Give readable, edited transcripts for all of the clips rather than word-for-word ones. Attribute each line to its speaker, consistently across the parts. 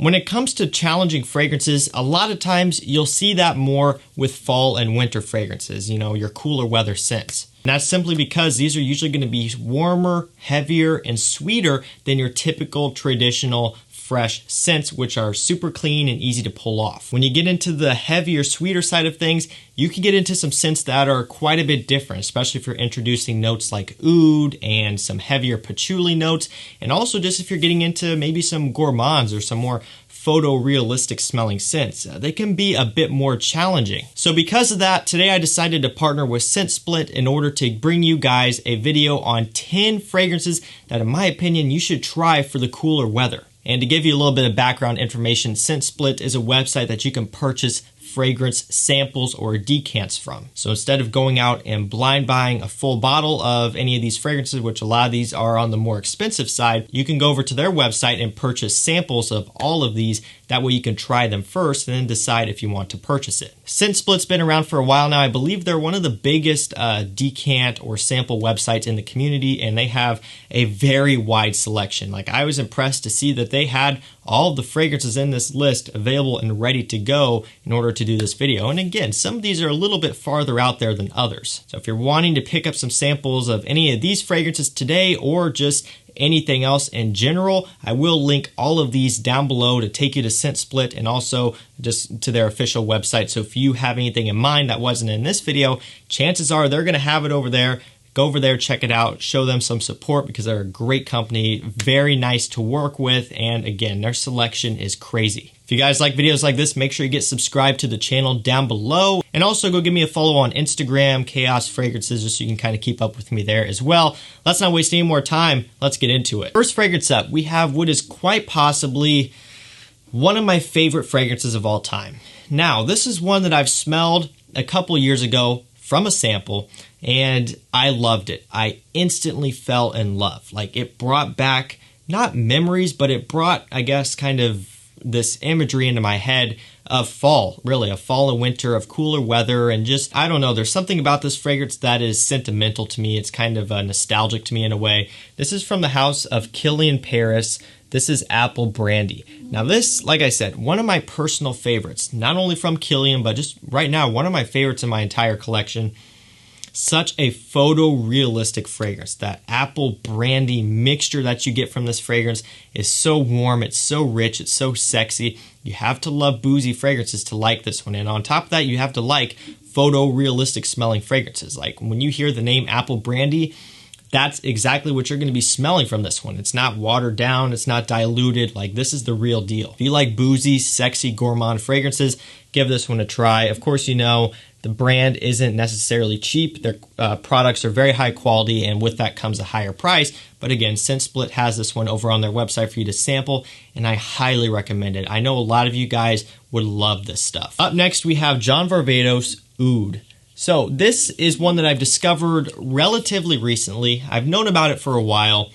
Speaker 1: When it comes to challenging fragrances, a lot of times you'll see that more with fall and winter fragrances, you know, your cooler weather scents. And that's simply because these are usually going to be warmer, heavier, and sweeter than your typical traditional fresh scents, which are super clean and easy to pull off. When you get into the heavier, sweeter side of things, you can get into some scents that are quite a bit different, especially if you're introducing notes like oud and some heavier patchouli notes, and also just if you're getting into maybe some gourmands or some more photorealistic smelling scents. They can be a bit more challenging. So because of that, today I decided to partner with ScentSplit in order to bring you guys a video on 10 fragrances that, in my opinion, you should try for the cooler weather. And to give you a little bit of background information, ScentSplit is a website that you can purchase fragrance samples or decants from. So instead of going out and blind buying a full bottle of any of these fragrances, which a lot of these are on the more expensive side, you can go over to their website and purchase samples of all of these. That way you can try them first and then decide if you want to purchase it. ScentSplit's been around for a while now. I believe they're one of the biggest decant or sample websites in the community, and they have a very wide selection. Like, I was impressed to see that they had all of the fragrances in this list available and ready to go in order to do this video. And again, some of these are a little bit farther out there than others. So if you're wanting to pick up some samples of any of these fragrances today or just anything else in general, I will link all of these down below to take you to ScentSplit and also just to their official website. So if you have anything in mind that wasn't in this video, chances are they're going to have it over there. Go over there, check it out, show them some support because they're a great company, very nice to work with, and again, their selection is crazy. If you guys like videos like this, make sure you get subscribed to the channel down below, and also go give me a follow on Instagram, Chaos Fragrances, just so you can kind of keep up with me there as well. Let's not waste any more time. Let's get into it. First fragrance up, we have what is quite possibly one of my favorite fragrances of all time. Now, this is one that I've smelled a couple years ago from a sample, and I loved it. I instantly fell in love. Like, it brought back, not memories, but it brought, I guess, kind of this imagery into my head of fall, really, of fall and winter, of cooler weather, and just, I don't know, there's something about this fragrance that is sentimental to me. It's kind of nostalgic to me in a way. This is from the house of Kilian Paris. This is Apple Brandy. Now this, like I said, one of my personal favorites, not only from Kilian, but just right now, one of my favorites in my entire collection. Such a photorealistic fragrance. That apple brandy mixture that you get from this fragrance is so warm, it's so rich, it's so sexy. You have to love boozy fragrances to like this one. And on top of that, you have to like photorealistic smelling fragrances. Like, when you hear the name Apple Brandy, that's exactly what you're going to be smelling from this one. It's not watered down, it's not diluted. Like, this is the real deal. If you like boozy, sexy, gourmand fragrances, give this one a try. Of course, you know, the brand isn't necessarily cheap. Their products are very high quality, and with that comes a higher price. But again, ScentSplit has this one over on their website for you to sample, and I highly recommend it. I know a lot of you guys would love this stuff. Up next, we have Varvatos Oud. So this is one that I've discovered relatively recently. I've known about it for a while.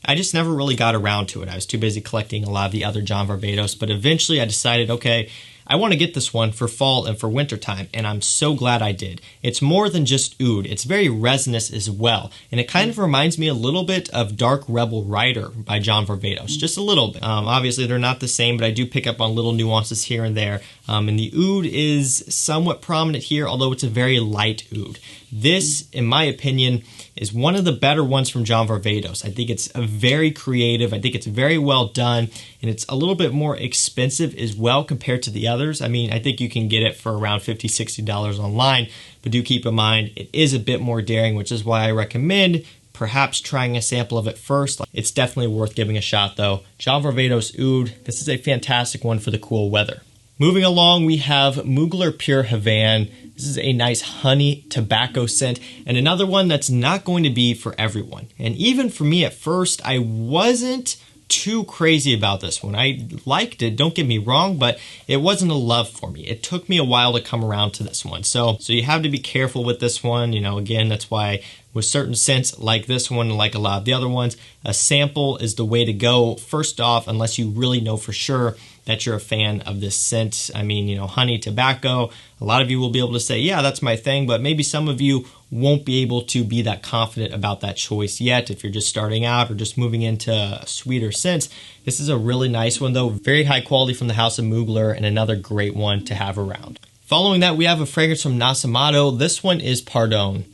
Speaker 1: I just never really got around to it. I was too busy collecting a lot of the other Varvatos, but eventually I decided, okay, I want to get this one for fall and for winter time, and I'm so glad I did. It's more than just oud. It's very resinous as well, and it kind of reminds me a little bit of Dark Rebel Rider by Varvatos, just a little bit. Obviously, they're not the same, but I do pick up on little nuances here and there, and the oud is somewhat prominent here, although it's a very light oud. This, in my opinion, is one of the better ones from Varvatos. I think it's very creative. I think it's very well done, and it's a little bit more expensive as well compared to the others. I mean, I think you can get it for around $50, $60 online, but do keep in mind it is a bit more daring, which is why I recommend perhaps trying a sample of it first. It's definitely worth giving a shot though. Varvatos Oud, this is a fantastic one for the cool weather. Moving along, we have Mugler Pure Havane. This is a nice honey tobacco scent, and another one that's not going to be for everyone. And even for me at first, I wasn't too crazy about this one. I liked it, don't get me wrong, but it wasn't a love for me. It took me a while to come around to this one. So you have to be careful with this one. You know, again, that's why with certain scents like this one and like a lot of the other ones, a sample is the way to go. First off, unless you really know for sure that you're a fan of this scent. I mean, you know, honey, tobacco, a lot of you will be able to say, yeah, that's my thing, but maybe some of you won't be able to be that confident about that choice yet if you're just starting out or just moving into sweeter scents. This is a really nice one though, very high quality from the House of Mugler, and another great one to have around. Following that, we have a fragrance from Nasomato. This one is Pardon.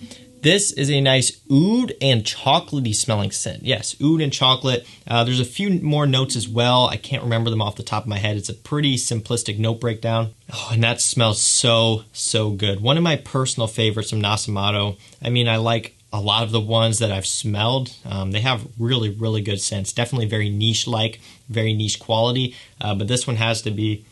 Speaker 1: This is a nice oud and chocolatey smelling scent. Yes, oud and chocolate. There's a few more notes as well. I can't remember them off the top of my head. It's a pretty simplistic note breakdown. Oh, and that smells so, so good. One of my personal favorites from Nasomato. I mean, I like a lot of the ones that I've smelled. They have really, really good scents. Definitely very niche-like, very niche quality. But this one has to be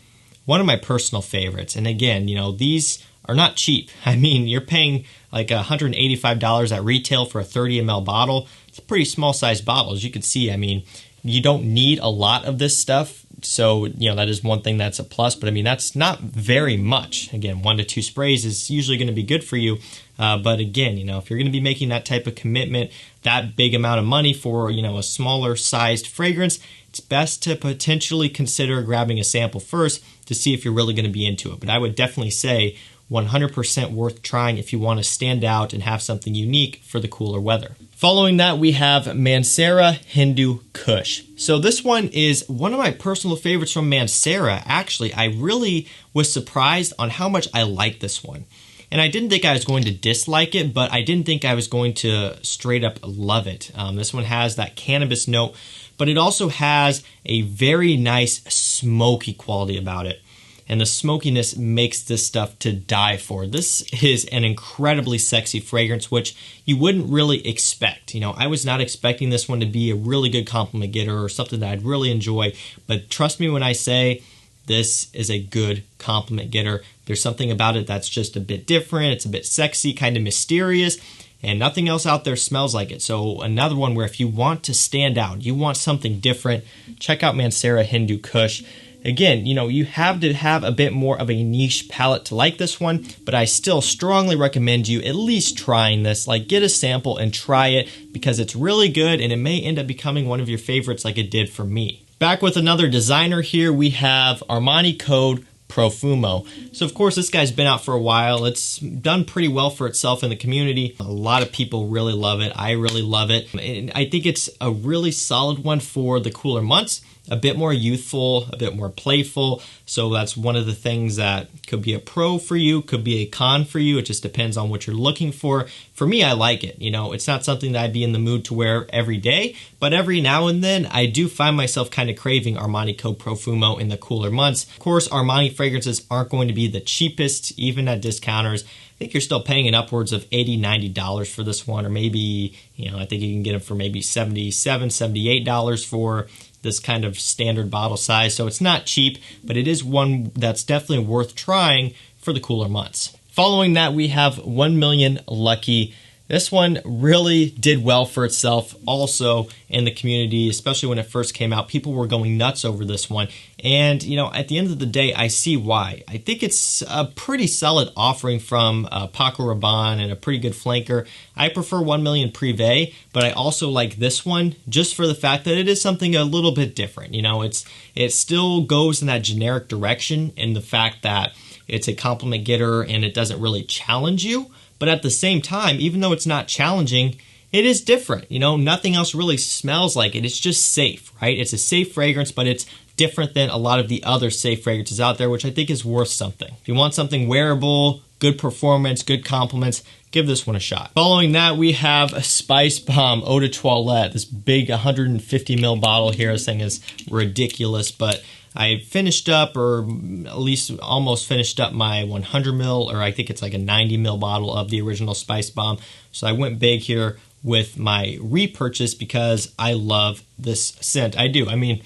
Speaker 1: one of my personal favorites. And again, you know, these are not cheap. I mean, you're paying like $185 at retail for a 30 ml bottle. It's a pretty small sized bottle, as you can see. I mean, you don't need a lot of this stuff. So, you know, that is one thing that's a plus, but I mean, that's not very much. Again, 1 to 2 sprays is usually going to be good for you. But again, you know, if you're going to be making that type of commitment, that big amount of money for, you know, a smaller sized fragrance, it's best to potentially consider grabbing a sample first to see if you're really going to be into it. But I would definitely say 100% worth trying if you want to stand out and have something unique for the cooler weather. Following that, we have Mancera Hindu Kush. So this one is one of my personal favorites from Mancera. Actually, I really was surprised on how much I like this one. And I didn't think I was going to dislike it, but I didn't think I was going to straight up love it. This one has that cannabis note, but it also has a very nice smoky quality about it. And the smokiness makes this stuff to die for. This is an incredibly sexy fragrance, which you wouldn't really expect. You know, I was not expecting this one to be a really good compliment getter or something that I'd really enjoy. But trust me when I say this is a good compliment getter. There's something about it that's just a bit different. It's a bit sexy, kind of mysterious, and nothing else out there smells like it. So another one where if you want to stand out, you want something different, check out Mancera Hindu Kush. Again, you know, you have to have a bit more of a niche palette to like this one, but I still strongly recommend you at least trying this. Like, get a sample and try it because it's really good and it may end up becoming one of your favorites like it did for me. Back with another designer here, we have Armani code Profumo. So of course this guy's been out for a while. It's done pretty well for itself in the community. A lot of people really love it. I really love it. And I think it's a really solid one for the cooler months. A bit more youthful, a bit more playful. So that's one of the things that could be a pro for you, could be a con for you. It just depends on what you're looking for. For me, I like it. You know, it's not something that I'd be in the mood to wear every day, but every now and then I do find myself kind of craving Armani Code Profumo in the cooler months. Of course, Armani fragrances aren't going to be the cheapest, even at discounters. I think you're still paying in upwards of $80, $90 for this one, or maybe, you know, I think you can get them for maybe $77, $78 for this kind of standard bottle size. So it's not cheap, but it is one that's definitely worth trying for the cooler months. Following that, we have 1 Million Lucky. This one really did well for itself also in the community, especially when it first came out. People were going nuts over this one. And, you know, at the end of the day, I see why. I think it's a pretty solid offering from Paco Rabanne and a pretty good flanker. I prefer 1 Million Privé, but I also like this one just for the fact that it is something a little bit different. You know, it still goes in that generic direction in the fact that it's a compliment getter and it doesn't really challenge you. But at the same time, even though it's not challenging, it is different. You know, nothing else really smells like it. It's just safe, right? It's a safe fragrance, but it's different than a lot of the other safe fragrances out there, which I think is worth something. If you want something wearable, good performance, good compliments, give this one a shot. Following that, we have a Spice Bomb Eau de Toilette, this big 150 ml bottle here. This thing is ridiculous, but I finished up, or at least almost finished up, my 100 ml, or I think it's like a 90 ml bottle of the original Spice Bomb. So I went big here with my repurchase because I love this scent. I do. I mean,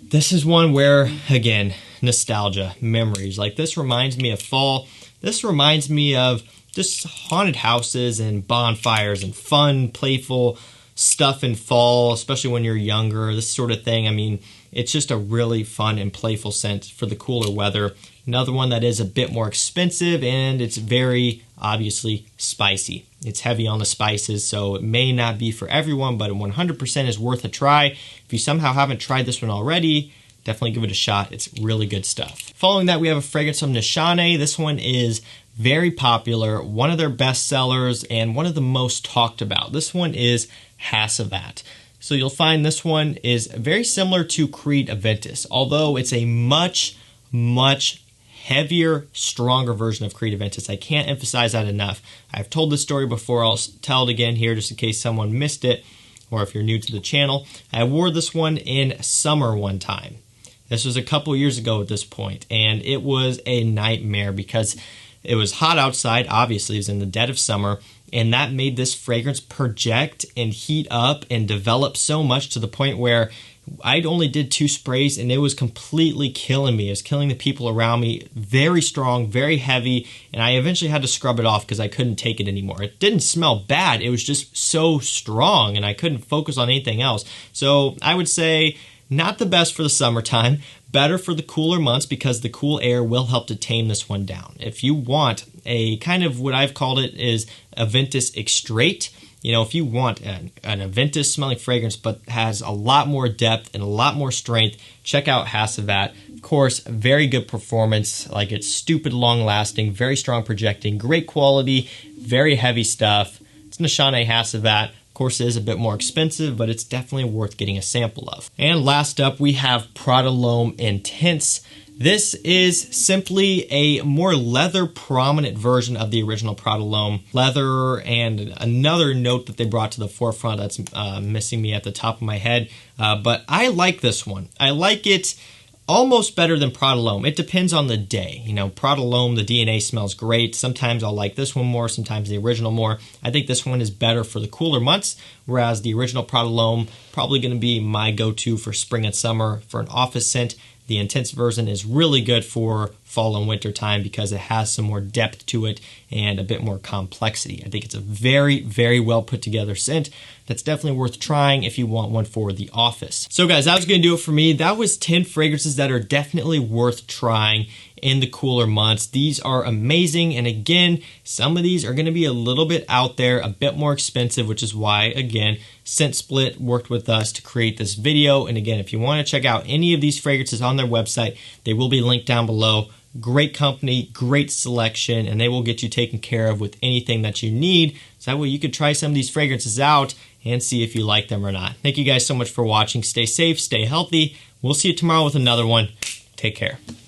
Speaker 1: this is one where, again, nostalgia, memories. Like, this reminds me of fall. This reminds me of just haunted houses and bonfires and fun, playful stuff in fall, especially when you're younger, this sort of thing. I mean, It's just a really fun and playful scent for the cooler weather. Another one that is a bit more expensive, and it's very obviously spicy. It's heavy on the spices, so it may not be for everyone, but 100% is worth a try. If you somehow haven't tried this one already, definitely give it a shot. It's really good stuff. Following that, we have a fragrance from Nishane. This one is very popular, one of their best sellers, and one of the most talked about. This one is Hasavat. So you'll find this one is very similar to Creed Aventus, although it's a much heavier, stronger version of Creed Aventus. I can't emphasize that enough. I've told this story before. I'll tell it again here just in case someone missed it, or if you're new to the channel. I wore this one in summer one time. This was a couple years ago at this point, and it was a nightmare because it was hot outside. Obviously, it was in the dead of summer, and that made this fragrance project and heat up and develop so much to the point where I only did 2 sprays and it was completely killing me. It was killing the people around me. Very strong, very heavy, and I eventually had to scrub it off because I couldn't take it anymore. It didn't smell bad. It was just so strong and I couldn't focus on anything else. So I would say not the best for the summertime, better for the cooler months because the cool air will help to tame this one down. If you want a kind of what I've called it is Aventus extrait, you know, if you want an Aventus smelling fragrance but has a lot more depth and a lot more strength, check out Hasavat. Of course, very good performance, like it's stupid long lasting, very strong projecting, great quality, very heavy stuff. It's Nishane Hasavat. Of course, it is a bit more expensive, but it's definitely worth getting a sample of. And last up, we have Prada L'Homme Intense. This is simply a more leather prominent version of the original Prada L'Homme. Leather and another note that they brought to the forefront that's missing me at the top of my head. But I like this one. I like it almost better than Prada L'Homme. It depends on the day. You know, Prada L'Homme, the DNA smells great. Sometimes I'll like this one more, sometimes the original more. I think this one is better for the cooler months, whereas the original Prada L'Homme probably going to be my go-to for spring and summer for an office scent. The Intense version is really good for fall and winter time because it has some more depth to it and a bit more complexity. I think it's a very well put together scent that's definitely worth trying if you want one for the office. So guys, that was going to do it for me. That was 10 fragrances that are definitely worth trying in the cooler months. These are amazing, and again, some of these are going to be a little bit out there, a bit more expensive, which is why, again, ScentSplit worked with us to create this video. And again, if you want to check out any of these fragrances on their website, they will be linked down below. Great company, great selection, and they will get you taken care of with anything that you need. So that way you could try some of these fragrances out and see if you like them or not. Thank you guys so much for watching. Stay safe, stay healthy. We'll see you tomorrow with another one. Take care.